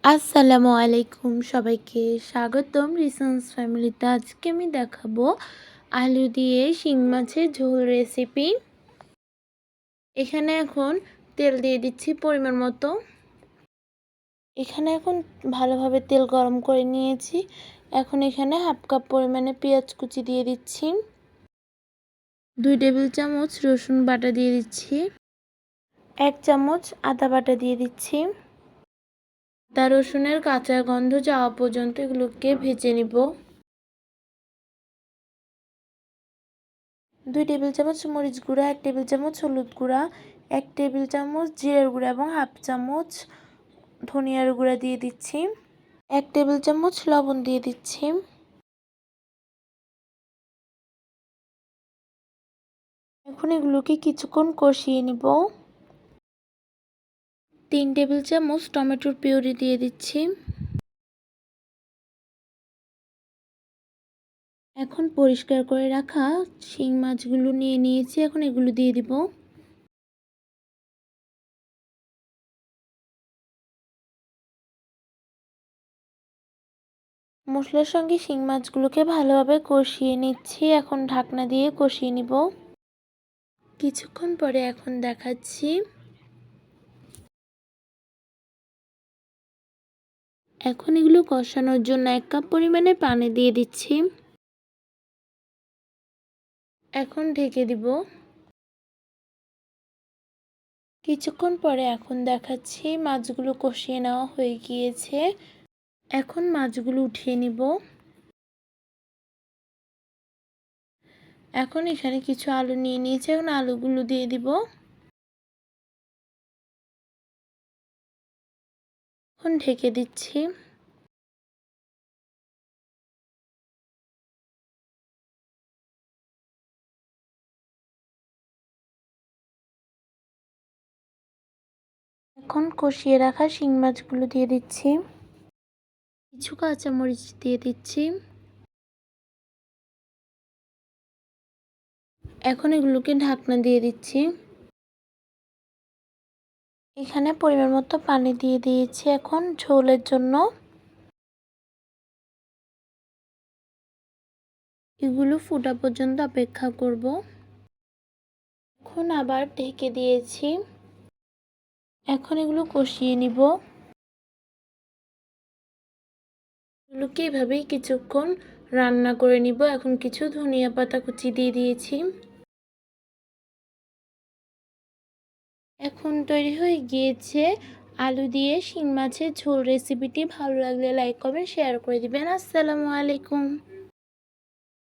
আসসালামু আলাইকুম, সবাইকে স্বাগতম রিসন্স ফ্যামিলিতে। আজকে আমি দেখাবো আলু দিয়ে শিং মাছের ঝোল রেসিপি। এখানে এখন তেল দিয়ে দিচ্ছি পরিমাণ মতো। এখানে এখন ভালোভাবে তেল গরম করে নিয়েছি। এখন এখানে হাফ কাপ পরিমাণে পেঁয়াজ কুচি দিয়ে দিচ্ছি, 2 টেবিল চামচ রসুন বাটা দিয়ে দিচ্ছি, 1 চামচ আদা বাটা দিয়ে দিচ্ছি। আদা রসুনের কাঁচা গন্ধ যাওয়া পর্যন্ত এগুলোকে ভেজে নিব। 2 টেবিল চামচ মরিচ গুঁড়া, 1 টেবিল চামচ হলুদ গুঁড়া, 1 টেবিল চামচ জিরার গুঁড়া এবং হাফ চামচ ধনিয়ার গুঁড়া দিয়ে দিচ্ছি। 1 টেবিল চামচ লবণ দিয়ে দিচ্ছি। এখন এগুলোকে কিছুক্ষণ কষিয়ে নিব। 3 টেবিল চামচ টমেটোর পিউরি দিয়ে দিচ্ছি। এখন পরিষ্কার করে রাখা শিং মাছগুলো নিয়ে নিয়েছি, এখন এগুলো দিয়ে দিব। মশলার সঙ্গে শিং মাছগুলোকে ভালোভাবে কষিয়ে নিচ্ছি। এখন ঢাকনা দিয়ে কষিয়ে নিব। কিছুক্ষণ পরে এখন দেখাচ্ছি। এখন এগুলো কষানোর জন্য 1 কাপ পরিমাণে পানি দিয়ে দিচ্ছি। এখন ঢেকে দিব। কিছুক্ষণ পরে এখন দেখাচ্ছি মাছগুলো কষিয়ে নেওয়া হয়ে গিয়েছে। এখন মাছগুলো উঠিয়ে নিব। এখন এখানে কিছু আলু নিয়ে নিয়েছি, এখন আলুগুলো দিয়ে দিব। এখন ঢেকে দিচ্ছি। এখন কষিয়ে রাখা শিং মাছগুলো দিয়ে দিচ্ছি। কিছু কাঁচামরিচ দিয়ে দিচ্ছি। এখন এগুলোকে ঢাকনা দিয়ে দিচ্ছি। এখানে পরিমাণ মতো পানি দিয়ে দিয়েছি এখন ঝোলের জন্য। এগুলো ফোটা পর্যন্ত অপেক্ষা করব। এখন আবার ঢেকে দিয়েছি। এখন এগুলো কষিয়ে নিব। এগুলোকে এভাবেই কিছুক্ষণ রান্না করে নিব। এখন কিছু ধনিয়া পাতা কুচি দিয়ে দিয়েছি। এখন তৈরি হয়ে গিয়েছে আলু দিয়ে শিং মাছের ঝোল রেসিপিটি। ভালো লাগলে লাইক কমেন্ট শেয়ার করে দিবেন। আসসালামু আলাইকুম।